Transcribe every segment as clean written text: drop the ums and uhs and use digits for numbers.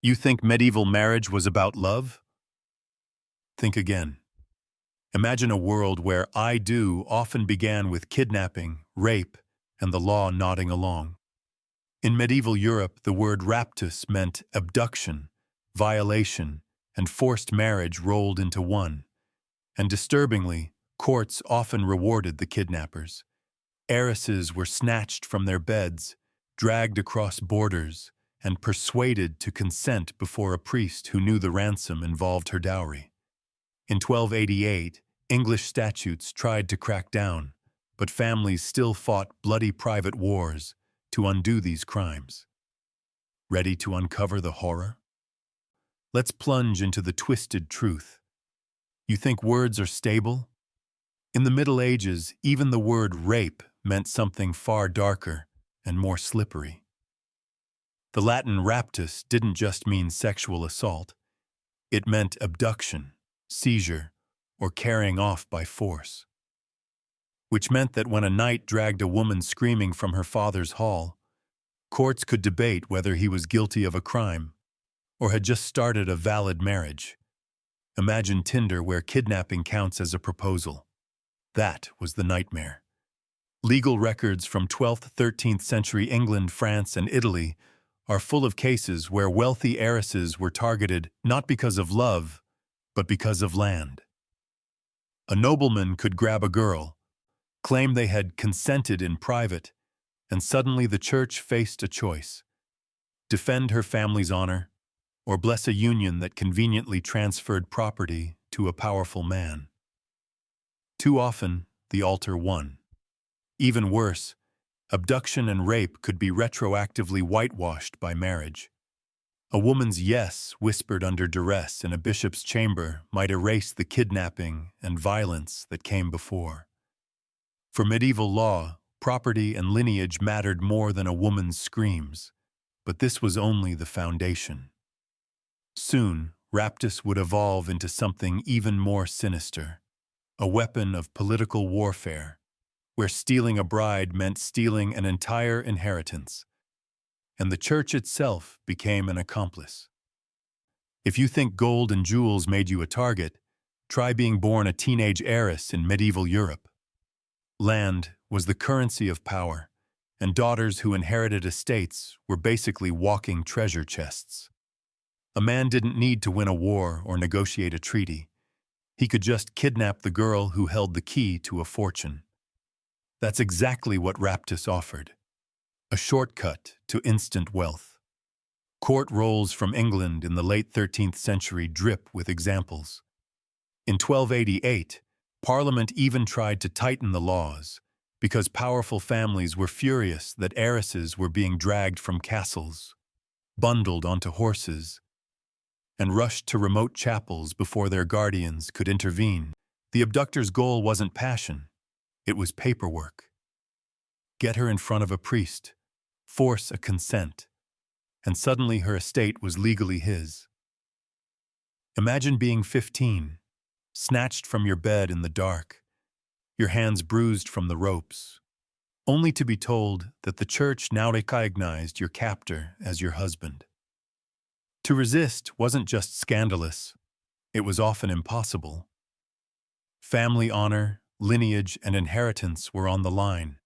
You think medieval marriage was about love? Think again. Imagine a world where I do often began with kidnapping, rape, and the law nodding along. In medieval Europe, the word raptus meant abduction, violation, and forced marriage rolled into one. And disturbingly, courts often rewarded the kidnappers. Heiresses were snatched from their beds, dragged across borders, and persuaded to consent before a priest who knew the ransom involved her dowry. In 1288, English statutes tried to crack down, but families still fought bloody private wars to undo these crimes. Ready to uncover the horror? Let's plunge into the twisted truth. You think words are stable? In the Middle Ages, even the word rape meant something far darker and more slippery. The Latin raptus didn't just mean sexual assault. It meant abduction, seizure, or carrying off by force. Which meant that when a knight dragged a woman screaming from her father's hall, courts could debate whether he was guilty of a crime or had just started a valid marriage. Imagine Tinder where kidnapping counts as a proposal. That was the nightmare. Legal records from 12th, 13th century England, France, and Italy are full of cases where wealthy heiresses were targeted not because of love, but because of land. A nobleman could grab a girl, claim they had consented in private, and suddenly the church faced a choice: defend her family's honor, or bless a union that conveniently transferred property to a powerful man. Too often, the altar won. Even worse, abduction and rape could be retroactively whitewashed by marriage. A woman's yes whispered under duress in a bishop's chamber might erase the kidnapping and violence that came before. For medieval law, property and lineage mattered more than a woman's screams, but this was only the foundation. Soon, raptus would evolve into something even more sinister, a weapon of political warfare, where stealing a bride meant stealing an entire inheritance, and the church itself became an accomplice. If you think gold and jewels made you a target, try being born a teenage heiress in medieval Europe. Land was the currency of power, and daughters who inherited estates were basically walking treasure chests. A man didn't need to win a war or negotiate a treaty. He could just kidnap the girl who held the key to a fortune. That's exactly what raptus offered: a shortcut to instant wealth. Court rolls from England in the late 13th century drip with examples. In 1288, Parliament even tried to tighten the laws because powerful families were furious that heiresses were being dragged from castles, bundled onto horses, and rushed to remote chapels before their guardians could intervene. The abductor's goal wasn't passion, it was paperwork. Get her in front of a priest, force a consent, and suddenly her estate was legally his. Imagine being 15, snatched from your bed in the dark, your hands bruised from the ropes, only to be told that the church now recognized your captor as your husband. To resist wasn't just scandalous, it was often impossible. Family honor, lineage, and inheritance were on the line,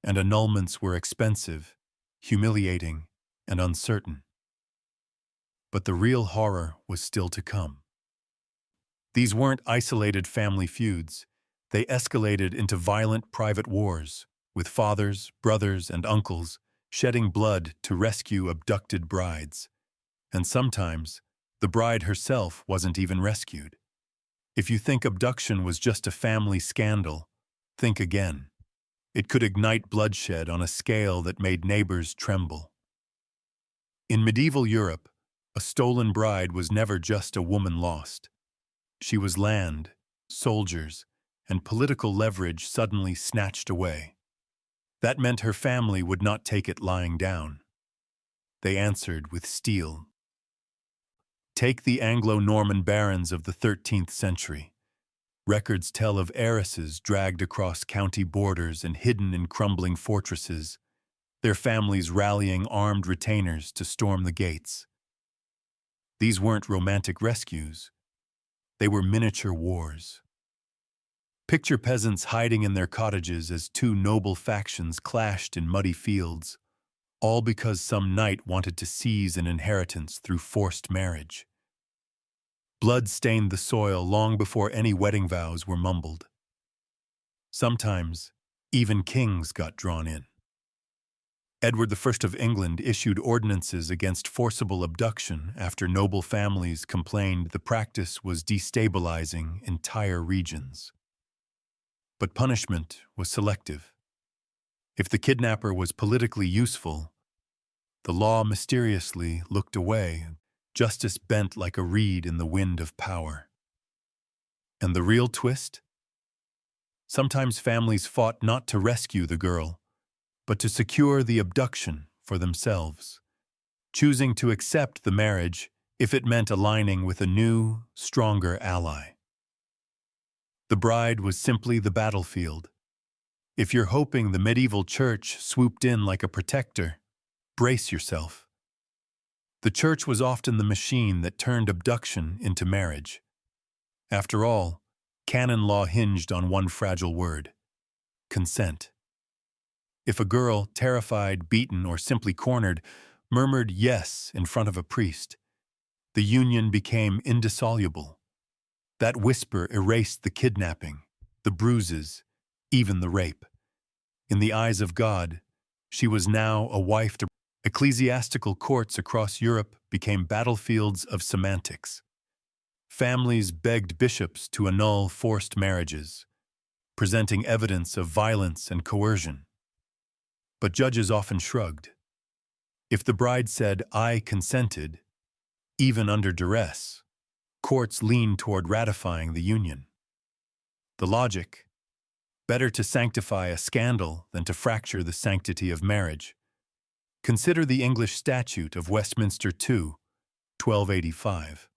and annulments were expensive, humiliating, and uncertain. But the real horror was still to come. These weren't isolated family feuds. They escalated into violent private wars, with fathers, brothers, and uncles shedding blood to rescue abducted brides. And sometimes, the bride herself wasn't even rescued. If you think abduction was just a family scandal, think again. It could ignite bloodshed on a scale that made neighbors tremble. In medieval Europe, a stolen bride was never just a woman lost. She was land, soldiers, and political leverage suddenly snatched away. That meant her family would not take it lying down. They answered with steel. Take the Anglo-Norman barons of the 13th century. Records tell of heiresses dragged across county borders and hidden in crumbling fortresses, their families rallying armed retainers to storm the gates. These weren't romantic rescues. They were miniature wars. Picture peasants hiding in their cottages as two noble factions clashed in muddy fields, all because some knight wanted to seize an inheritance through forced marriage. Blood stained the soil long before any wedding vows were mumbled. Sometimes, even kings got drawn in. Edward I of England issued ordinances against forcible abduction after noble families complained the practice was destabilizing entire regions. But punishment was selective. If the kidnapper was politically useful, the law mysteriously looked away, justice bent like a reed in the wind of power. And the real twist? Sometimes families fought not to rescue the girl, but to secure the abduction for themselves, choosing to accept the marriage if it meant aligning with a new, stronger ally. The bride was simply the battlefield. If you're hoping the medieval church swooped in like a protector, brace yourself. The church was often the machine that turned abduction into marriage. After all, canon law hinged on one fragile word: consent. If a girl, terrified, beaten, or simply cornered, murmured yes in front of a priest, the union became indissoluble. That whisper erased the kidnapping, the bruises, even the rape. In the eyes of God, she was now a wife to... Ecclesiastical courts across Europe became battlefields of semantics. Families begged bishops to annul forced marriages, presenting evidence of violence and coercion. But judges often shrugged. If the bride said, "I consented," even under duress, courts leaned toward ratifying the union. The logic: better to sanctify a scandal than to fracture the sanctity of marriage. Consider the English Statute of Westminster II, 1285,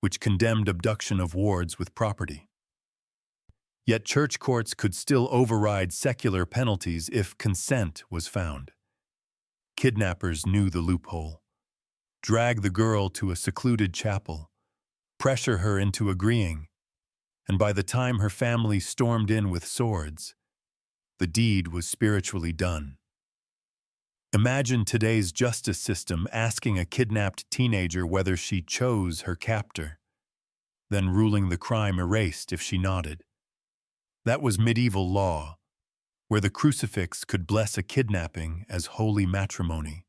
which condemned abduction of wards with property. Yet church courts could still override secular penalties if consent was found. Kidnappers knew the loophole. Drag the girl to a secluded chapel, pressure her into agreeing, and by the time her family stormed in with swords, the deed was spiritually done. Imagine today's justice system asking a kidnapped teenager whether she chose her captor, then ruling the crime erased if she nodded. That was medieval law, where the crucifix could bless a kidnapping as holy matrimony.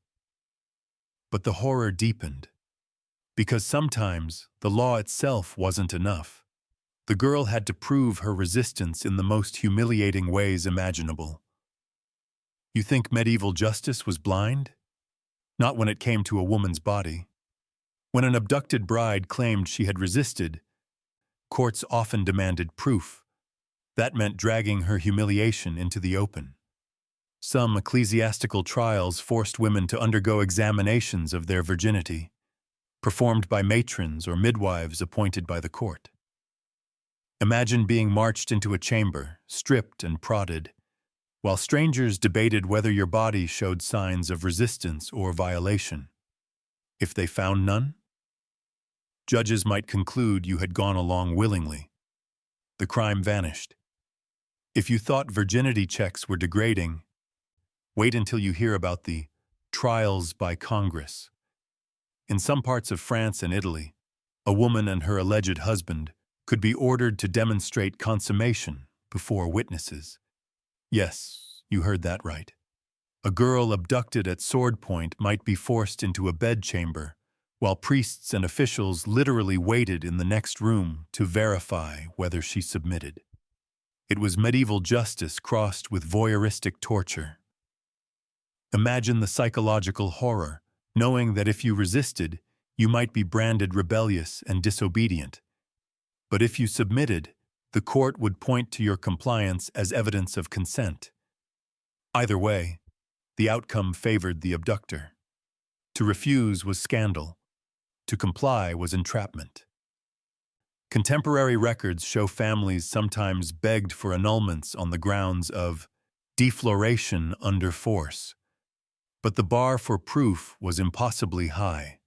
But the horror deepened, because sometimes the law itself wasn't enough. The girl had to prove her resistance in the most humiliating ways imaginable. You think medieval justice was blind? Not when it came to a woman's body. When an abducted bride claimed she had resisted, courts often demanded proof. That meant dragging her humiliation into the open. Some ecclesiastical trials forced women to undergo examinations of their virginity, performed by matrons or midwives appointed by the court. Imagine being marched into a chamber, stripped and prodded, while strangers debated whether your body showed signs of resistance or violation. If they found none, judges might conclude you had gone along willingly. The crime vanished. If you thought virginity checks were degrading, wait until you hear about the trials by Congress. In some parts of France and Italy, a woman and her alleged husband could be ordered to demonstrate consummation before witnesses. Yes, you heard that right. A girl abducted at sword point might be forced into a bedchamber, while priests and officials literally waited in the next room to verify whether she submitted. It was medieval justice crossed with voyeuristic torture. Imagine the psychological horror, knowing that if you resisted, you might be branded rebellious and disobedient. But if you submitted, the court would point to your compliance as evidence of consent. Either way, the outcome favored the abductor. To refuse was scandal. To comply was entrapment. Contemporary records show families sometimes begged for annulments on the grounds of defloration under force. But the bar for proof was impossibly high.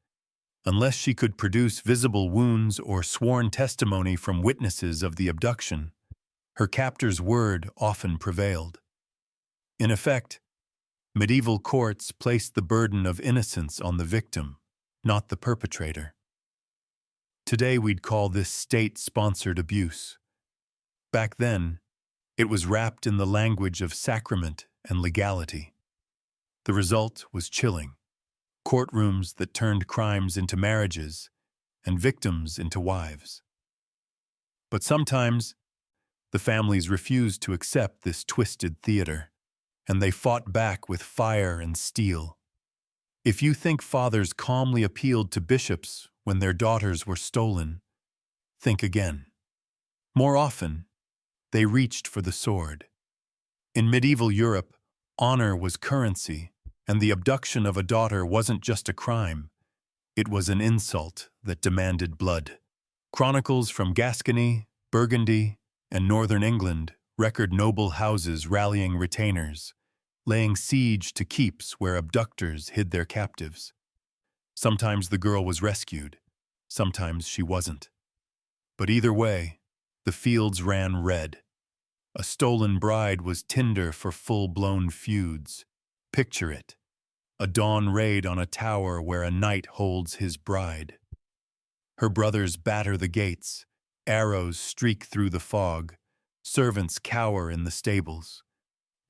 Unless she could produce visible wounds or sworn testimony from witnesses of the abduction, her captor's word often prevailed. In effect, medieval courts placed the burden of innocence on the victim, not the perpetrator. Today we'd call this state-sponsored abuse. Back then, it was wrapped in the language of sacrament and legality. The result was chilling: courtrooms that turned crimes into marriages and victims into wives. But sometimes, the families refused to accept this twisted theater, and they fought back with fire and steel. If you think fathers calmly appealed to bishops when their daughters were stolen, think again. More often, they reached for the sword. In medieval Europe, honor was currency, and the abduction of a daughter wasn't just a crime, it was an insult that demanded blood. Chronicles from Gascony, Burgundy, and northern England record noble houses rallying retainers, laying siege to keeps where abductors hid their captives. Sometimes the girl was rescued, sometimes she wasn't. But either way, the fields ran red. A stolen bride was tinder for full-blown feuds. Picture it: a dawn raid on a tower where a knight holds his bride. Her brothers batter the gates, arrows streak through the fog, servants cower in the stables.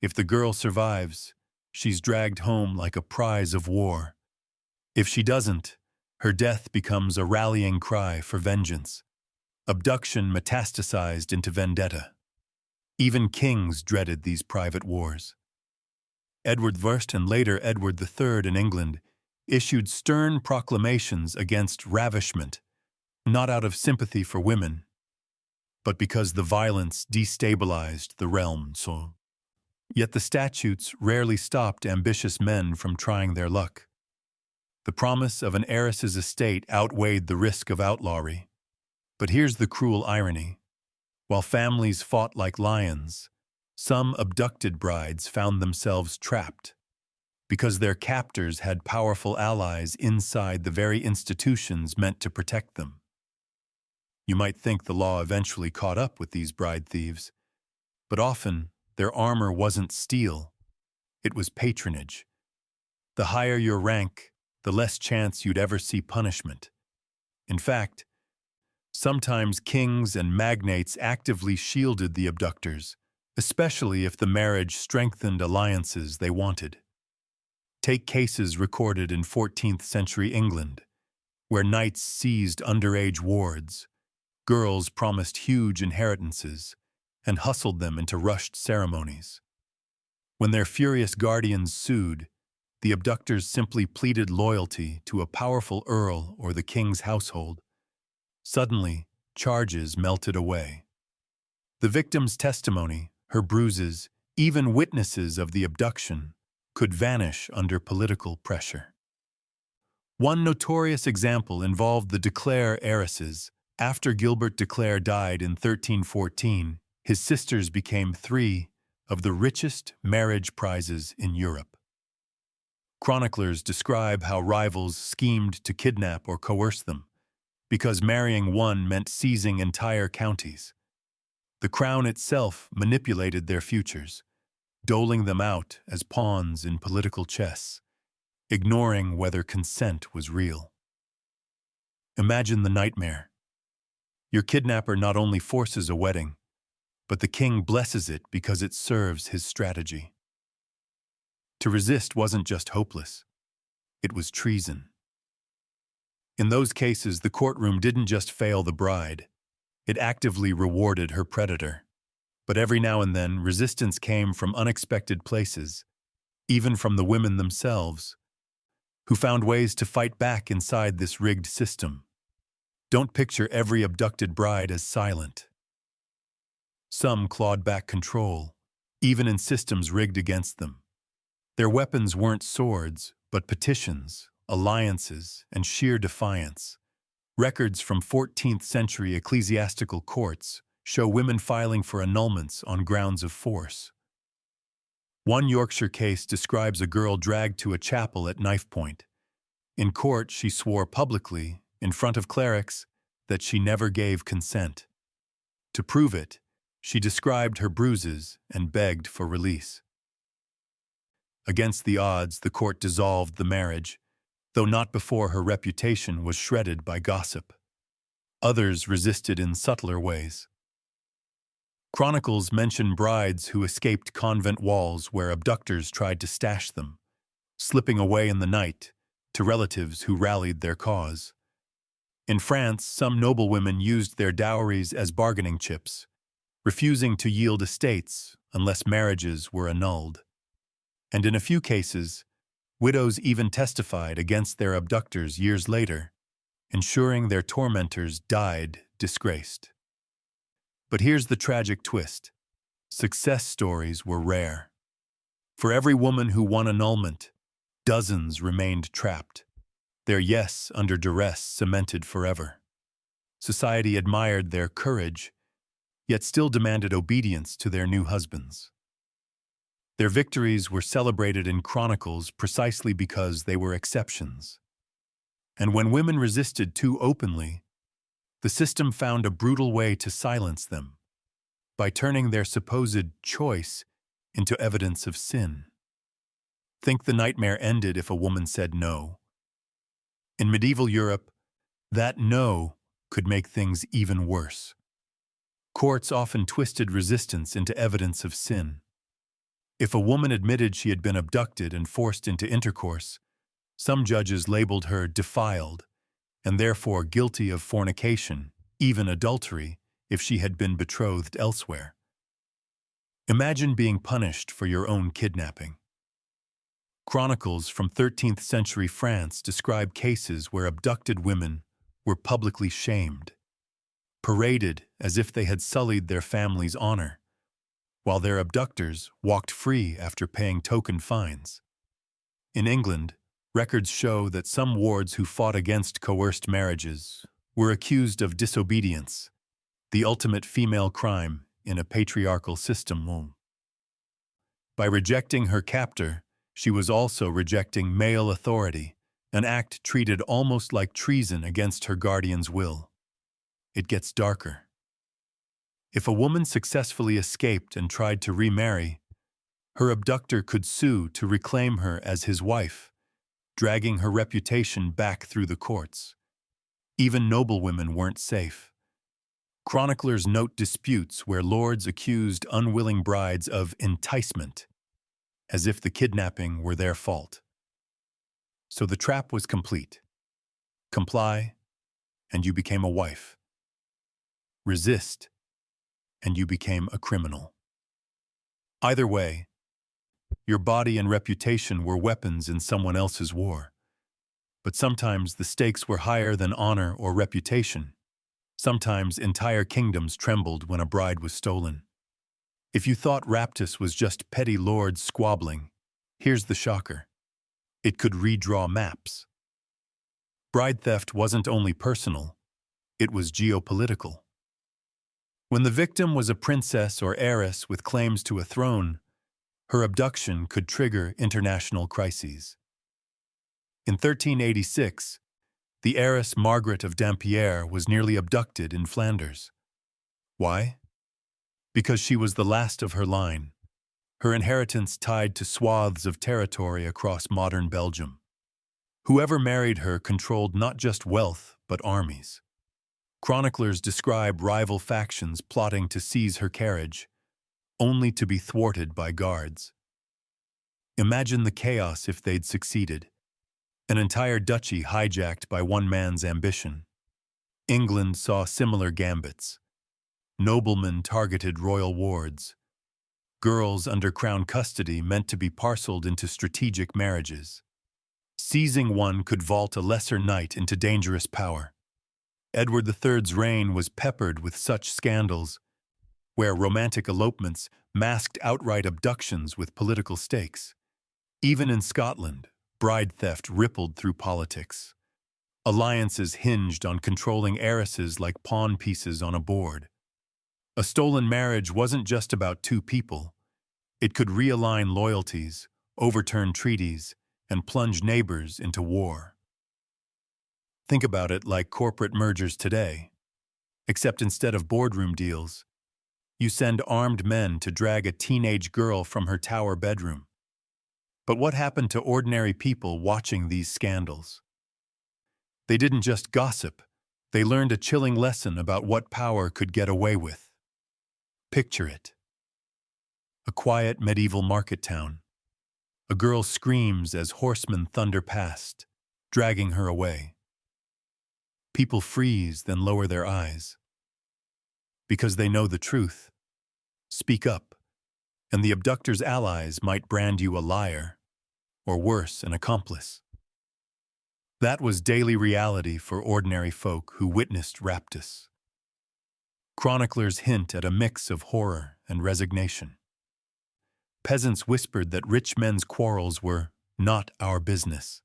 If the girl survives, she's dragged home like a prize of war. If she doesn't, her death becomes a rallying cry for vengeance. Abduction metastasized into vendetta. Even kings dreaded these private wars. Edward I and later Edward III in England issued stern proclamations against ravishment, not out of sympathy for women, but because the violence destabilized the realm. Yet the statutes rarely stopped ambitious men from trying their luck. The promise of an heiress's estate outweighed the risk of outlawry. But here's the cruel irony: while families fought like lions, some abducted brides found themselves trapped because their captors had powerful allies inside the very institutions meant to protect them. You might think the law eventually caught up with these bride thieves, but often their armor wasn't steel, it was patronage. The higher your rank, the less chance you'd ever see punishment. In fact, sometimes kings and magnates actively shielded the abductors, especially if the marriage strengthened alliances they wanted. Take cases recorded in 14th century England, where knights seized underage wards, girls promised huge inheritances, and hustled them into rushed ceremonies. When their furious guardians sued, the abductors simply pleaded loyalty to a powerful earl or the king's household. Suddenly, charges melted away. The victim's testimony, her bruises, even witnesses of the abduction, could vanish under political pressure. One notorious example involved the de Clare heiresses. After Gilbert de Clare died in 1314, his sisters became 3 of the richest marriage prizes in Europe. Chroniclers describe how rivals schemed to kidnap or coerce them, because marrying one meant seizing entire counties. The crown itself manipulated their futures, doling them out as pawns in political chess, ignoring whether consent was real. Imagine the nightmare. Your kidnapper not only forces a wedding, but the king blesses it because it serves his strategy. To resist wasn't just hopeless, it was treason. In those cases, the courtroom didn't just fail the bride, it actively rewarded her predator. But every now and then, resistance came from unexpected places, even from the women themselves, who found ways to fight back inside this rigged system. Don't picture every abducted bride as silent. Some clawed back control, even in systems rigged against them. Their weapons weren't swords, but petitions, alliances, and sheer defiance. Records from 14th century ecclesiastical courts show women filing for annulments on grounds of force. One Yorkshire case describes a girl dragged to a chapel at knife point. In court, she swore publicly, in front of clerics, that she never gave consent. To prove it, she described her bruises and begged for release. Against the odds, the court dissolved the marriage, though not before her reputation was shredded by gossip. Others resisted in subtler ways. Chronicles mention brides who escaped convent walls where abductors tried to stash them, slipping away in the night to relatives who rallied their cause. In France, some noblewomen used their dowries as bargaining chips, refusing to yield estates unless marriages were annulled. And in a few cases, widows even testified against their abductors years later, ensuring their tormentors died disgraced. But here's the tragic twist. Success stories were rare. For every woman who won annulment, dozens remained trapped, their yes under duress cemented forever. Society admired their courage, yet still demanded obedience to their new husbands. Their victories were celebrated in chronicles precisely because they were exceptions. And when women resisted too openly, the system found a brutal way to silence them, by turning their supposed choice into evidence of sin. Think the nightmare ended if a woman said no. In medieval Europe, that no could make things even worse. Courts often twisted resistance into evidence of sin. If a woman admitted she had been abducted and forced into intercourse, some judges labeled her defiled, and therefore guilty of fornication, even adultery, if she had been betrothed elsewhere. Imagine being punished for your own kidnapping. Chronicles from 13th century France describe cases where abducted women were publicly shamed, paraded as if they had sullied their family's honor, while their abductors walked free after paying token fines. In England, records show that some wards who fought against coerced marriages were accused of disobedience, the ultimate female crime in a patriarchal system. By rejecting her captor, she was also rejecting male authority, an act treated almost like treason against her guardian's will. It gets darker. If a woman successfully escaped and tried to remarry, her abductor could sue to reclaim her as his wife, dragging her reputation back through the courts. Even noblewomen weren't safe. Chroniclers note disputes where lords accused unwilling brides of enticement, as if the kidnapping were their fault. So the trap was complete. Comply, and you became a wife. Resist, and you became a criminal. Either way, your body and reputation were weapons in someone else's war. But sometimes the stakes were higher than honor or reputation. Sometimes entire kingdoms trembled when a bride was stolen. If you thought Raptus was just petty lords squabbling, here's the shocker. It could redraw maps. Bride theft wasn't only personal, it was geopolitical. When the victim was a princess or heiress with claims to a throne, her abduction could trigger international crises. In 1386, the heiress Margaret of Dampierre was nearly abducted in Flanders. Why? Because she was the last of her line, her inheritance tied to swaths of territory across modern Belgium. Whoever married her controlled not just wealth, but armies. Chroniclers describe rival factions plotting to seize her carriage, only to be thwarted by guards. Imagine the chaos if they'd succeeded. An entire duchy hijacked by one man's ambition. England saw similar gambits. Noblemen targeted royal wards. Girls under crown custody meant to be parceled into strategic marriages. Seizing one could vault a lesser knight into dangerous power. Edward III's reign was peppered with such scandals, where romantic elopements masked outright abductions with political stakes. Even in Scotland, bride theft rippled through politics. Alliances hinged on controlling heiresses like pawn pieces on a board. A stolen marriage wasn't just about two people. It could realign loyalties, overturn treaties, and plunge neighbors into war. Think about it like corporate mergers today, except instead of boardroom deals, you send armed men to drag a teenage girl from her tower bedroom. But what happened to ordinary people watching these scandals? They didn't just gossip, they learned a chilling lesson about what power could get away with. Picture it. A quiet medieval market town. A girl screams as horsemen thunder past, dragging her away. People freeze, then lower their eyes. Because they know the truth. Speak up, and the abductor's allies might brand you a liar, or worse, an accomplice. That was daily reality for ordinary folk who witnessed Raptus. Chroniclers hint at a mix of horror and resignation. Peasants whispered that rich men's quarrels were not our business.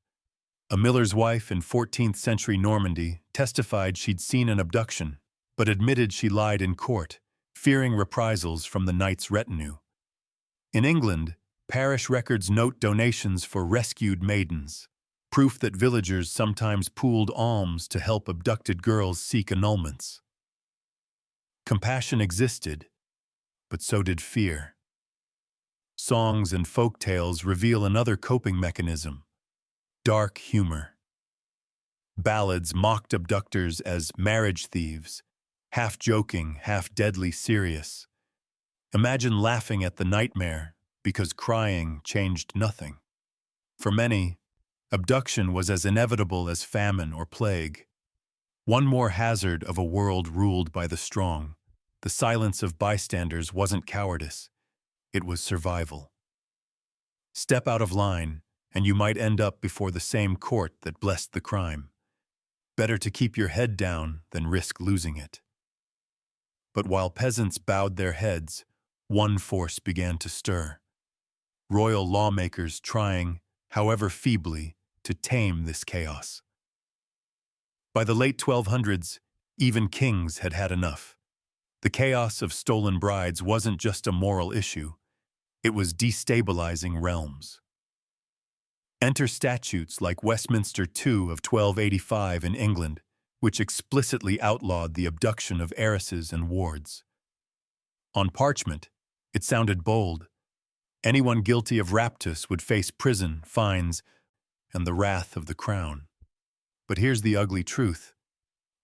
A miller's wife in 14th century Normandy testified she'd seen an abduction, but admitted she lied in court, fearing reprisals from the knight's retinue. In England, parish records note donations for rescued maidens, proof that villagers sometimes pooled alms to help abducted girls seek annulments. Compassion existed, but so did fear. Songs and folk tales reveal another coping mechanism: dark humor. Ballads mocked abductors as marriage thieves, half joking, half deadly serious. Imagine laughing at the nightmare because crying changed nothing. For many, abduction was as inevitable as famine or plague. One more hazard of a world ruled by the strong. The silence of bystanders wasn't cowardice, it was survival. Step out of line, and you might end up before the same court that blessed the crime. Better to keep your head down than risk losing it. But while peasants bowed their heads, one force began to stir. Royal lawmakers trying, however feebly, to tame this chaos. By the late 1200s, even kings had had enough. The chaos of stolen brides wasn't just a moral issue, it was destabilizing realms. Enter statutes like Westminster II of 1285 in England, which explicitly outlawed the abduction of heiresses and wards. On parchment, it sounded bold. Anyone guilty of raptus would face prison, fines, and the wrath of the crown. But here's the ugly truth.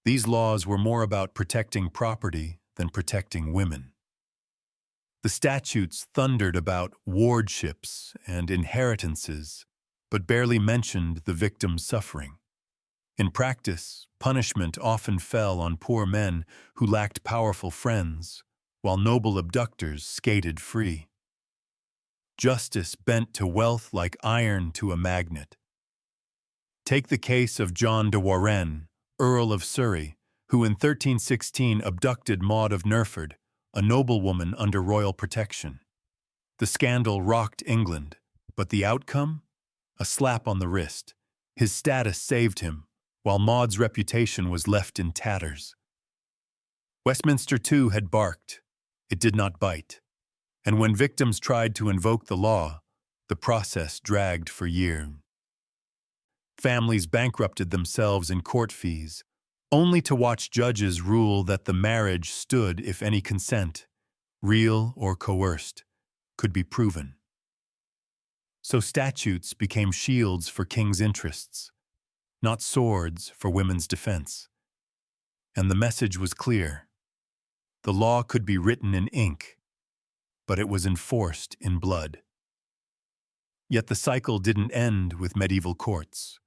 These laws were more about protecting property than protecting women. The statutes thundered about wardships and inheritances, but barely mentioned the victim's suffering. In practice, punishment often fell on poor men who lacked powerful friends, while noble abductors skated free. Justice bent to wealth like iron to a magnet. Take the case of John de Warenne, Earl of Surrey, who in 1316 abducted Maud of Nerford, a noblewoman under royal protection. The scandal rocked England, but the outcome? A slap on the wrist. His status saved him, while Maud's reputation was left in tatters. Westminster II had barked. It did not bite. And when victims tried to invoke the law, the process dragged for years. Families bankrupted themselves in court fees, only to watch judges rule that the marriage stood if any consent, real or coerced, could be proven. So statutes became shields for kings' interests, not swords for women's defense. And the message was clear. The law could be written in ink, but it was enforced in blood. Yet the cycle didn't end with medieval courts.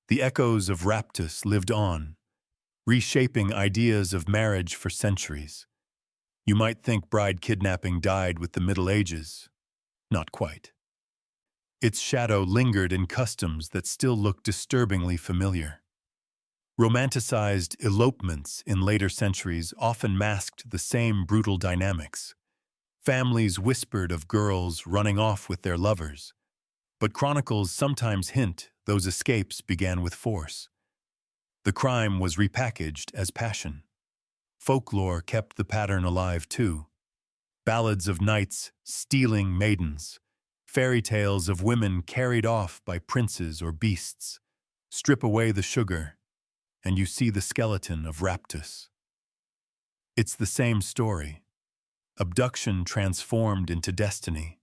The echoes of Raptus lived on, reshaping ideas of marriage for centuries. You might think bride kidnapping died with the Middle Ages. Not quite. Its shadow lingered in customs that still look disturbingly familiar. Romanticized elopements in later centuries often masked the same brutal dynamics. Families whispered of girls running off with their lovers, but chronicles sometimes hint those escapes began with force. The crime was repackaged as passion. Folklore kept the pattern alive too. Ballads of knights stealing maidens, fairy tales of women carried off by princes or beasts. Strip away the sugar, and you see the skeleton of Raptus. It's the same story. Abduction transformed into destiny.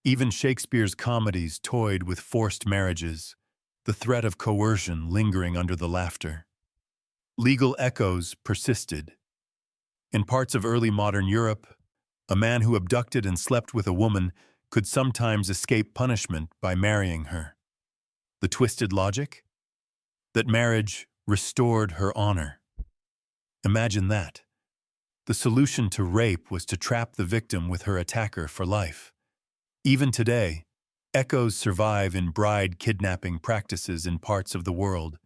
Even Shakespeare's comedies toyed with forced marriages, the threat of coercion lingering under the laughter. Legal echoes persisted. In parts of early modern Europe, a man who abducted and slept with a woman could sometimes escape punishment by marrying her. The twisted logic? That marriage restored her honor. Imagine that. The solution to rape was to trap the victim with her attacker for life. Even today, echoes survive in bride kidnapping practices in parts of the world,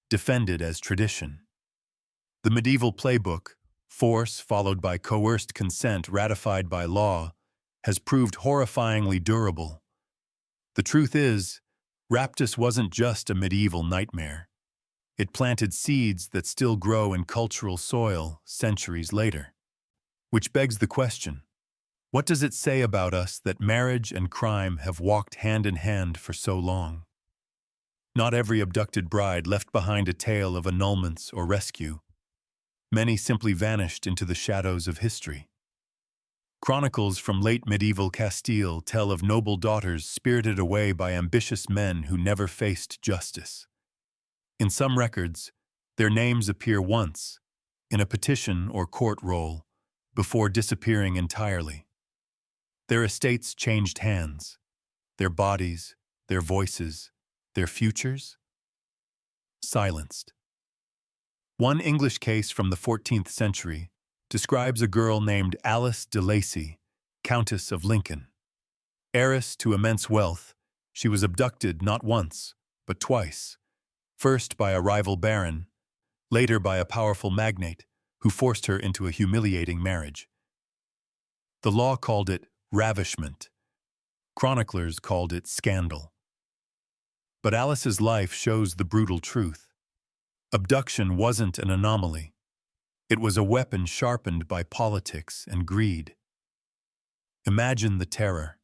defended as tradition. The medieval playbook, force followed by coerced consent ratified by law, has proved horrifyingly durable. The truth is, Raptus wasn't just a medieval nightmare. It planted seeds that still grow in cultural soil centuries later. Which begs the question, what does it say about us that marriage and crime have walked hand in hand for so long? Not every abducted bride left behind a tale of annulments or rescue. Many simply vanished into the shadows of history. Chronicles from late medieval Castile tell of noble daughters spirited away by ambitious men who never faced justice. In some records, their names appear once, in a petition or court roll, before disappearing entirely. Their estates changed hands, their bodies, their voices, their futures, silenced. One English case from the 14th century describes a girl named Alice de Lacy, Countess of Lincoln. Heiress to immense wealth, she was abducted not once, but twice, first by a rival baron, later by a powerful magnate who forced her into a humiliating marriage. The law called it ravishment. Chroniclers called it scandal. But Alice's life shows the brutal truth. Abduction wasn't an anomaly. It was a weapon sharpened by politics and greed. Imagine the terror.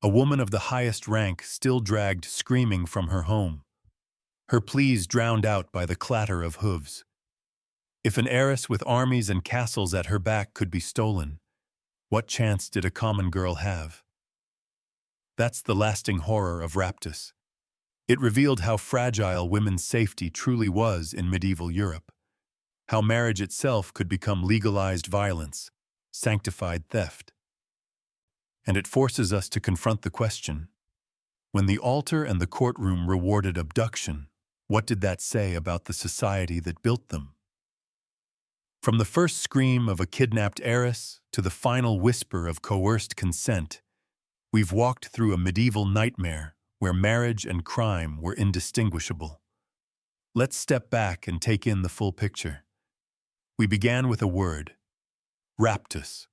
A woman of the highest rank still dragged screaming from her home, her pleas drowned out by the clatter of hooves. If an heiress with armies and castles at her back could be stolen, what chance did a common girl have? That's the lasting horror of Raptus. It revealed how fragile women's safety truly was in medieval Europe, how marriage itself could become legalized violence, sanctified theft. And it forces us to confront the question, when the altar and the courtroom rewarded abduction, what did that say about the society that built them? From the first scream of a kidnapped heiress to the final whisper of coerced consent, we've walked through a medieval nightmare where marriage and crime were indistinguishable. Let's step back and take in the full picture. We began with a word, raptus,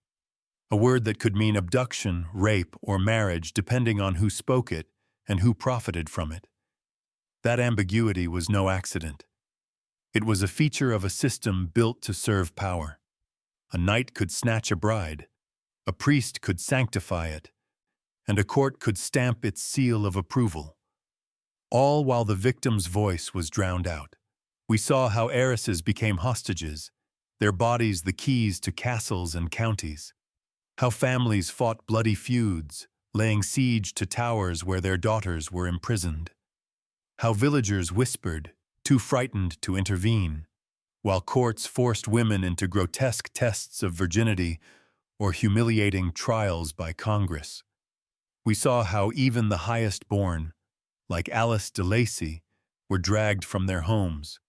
a word that could mean abduction, rape, or marriage depending on who spoke it and who profited from it. That ambiguity was no accident. It was a feature of a system built to serve power. A knight could snatch a bride, a priest could sanctify it, and a court could stamp its seal of approval. All while the victim's voice was drowned out. We saw how heiresses became hostages, their bodies the keys to castles and counties. How families fought bloody feuds, laying siege to towers where their daughters were imprisoned. How villagers whispered, too frightened to intervene, while courts forced women into grotesque tests of virginity or humiliating trials by Congress. We saw how even the highest born, like Alice de Lacy, were dragged from their homes,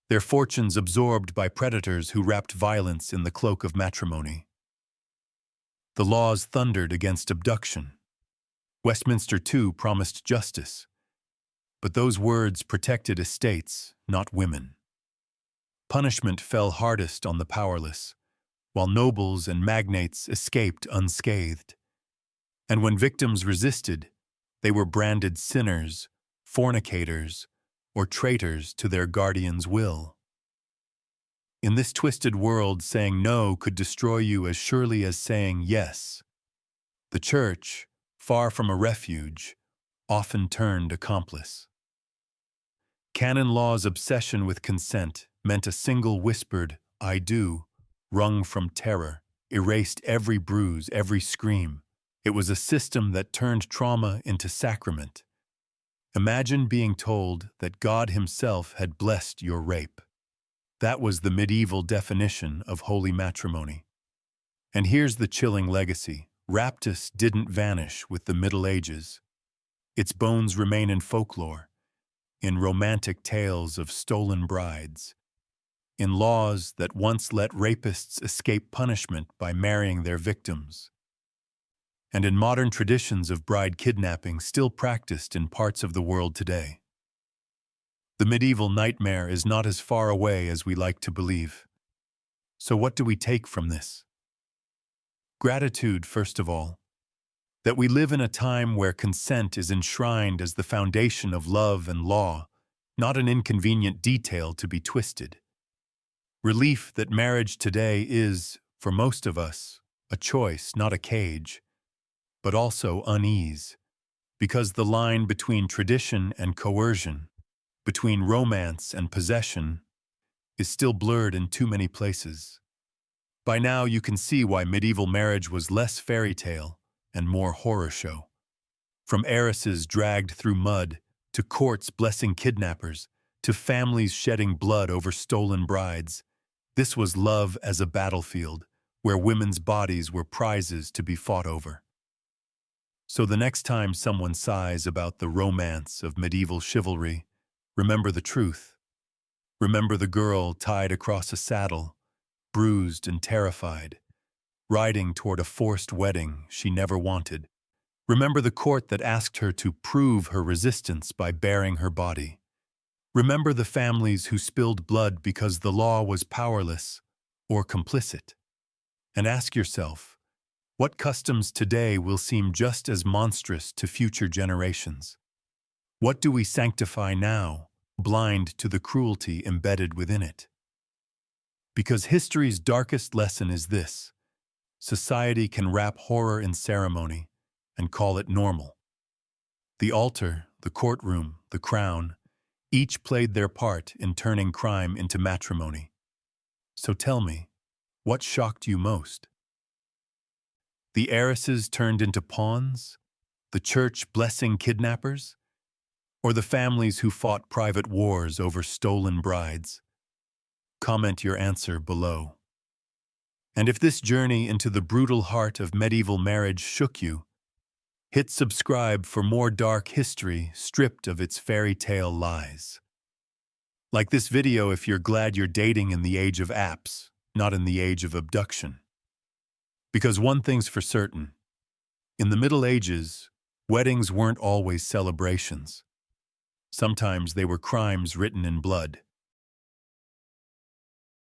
their fortunes absorbed by predators who wrapped violence in the cloak of matrimony. The laws thundered against abduction. Westminster, too, promised justice. But those words protected estates, not women. Punishment fell hardest on the powerless, while nobles and magnates escaped unscathed. And when victims resisted, they were branded sinners, fornicators, or traitors to their guardian's will. In this twisted world, saying no could destroy you as surely as saying yes. The church, far from a refuge, often turned accomplice. Canon law's obsession with consent meant a single whispered, "I do," wrung from terror, erased every bruise, every scream. It was a system that turned trauma into sacrament. Imagine being told that God Himself had blessed your rape. That was the medieval definition of holy matrimony. And here's the chilling legacy. Raptus didn't vanish with the Middle Ages. Its bones remain in folklore, in romantic tales of stolen brides, in laws that once let rapists escape punishment by marrying their victims, and in modern traditions of bride kidnapping still practiced in parts of the world today. The medieval nightmare is not as far away as we like to believe. So what do we take from this? Gratitude, first of all, that we live in a time where consent is enshrined as the foundation of love and law, not an inconvenient detail to be twisted. Relief that marriage today is, for most of us, a choice, not a cage, but also unease, because the line between tradition and coercion, between romance and possession, is still blurred in too many places. By now you can see why medieval marriage was less fairy tale and more horror show. From heiresses dragged through mud, to courts blessing kidnappers, to families shedding blood over stolen brides, this was love as a battlefield, where women's bodies were prizes to be fought over. So the next time someone sighs about the romance of medieval chivalry, remember the truth. Remember the girl tied across a saddle, bruised and terrified, riding toward a forced wedding she never wanted. Remember the court that asked her to prove her resistance by baring her body. Remember the families who spilled blood because the law was powerless or complicit. And ask yourself, what customs today will seem just as monstrous to future generations? What do we sanctify now, blind to the cruelty embedded within it? Because history's darkest lesson is this: society can wrap horror in ceremony and call it normal. The altar, the courtroom, the crown, each played their part in turning crime into matrimony. So tell me, what shocked you most? The heiresses turned into pawns? The church blessing kidnappers? Or the families who fought private wars over stolen brides? Comment your answer below. And if this journey into the brutal heart of medieval marriage shook you, hit subscribe for more dark history stripped of its fairy tale lies. Like this video if you're glad you're dating in the age of apps, not in the age of abduction. Because one thing's for certain, in the Middle Ages, weddings weren't always celebrations. Sometimes they were crimes written in blood.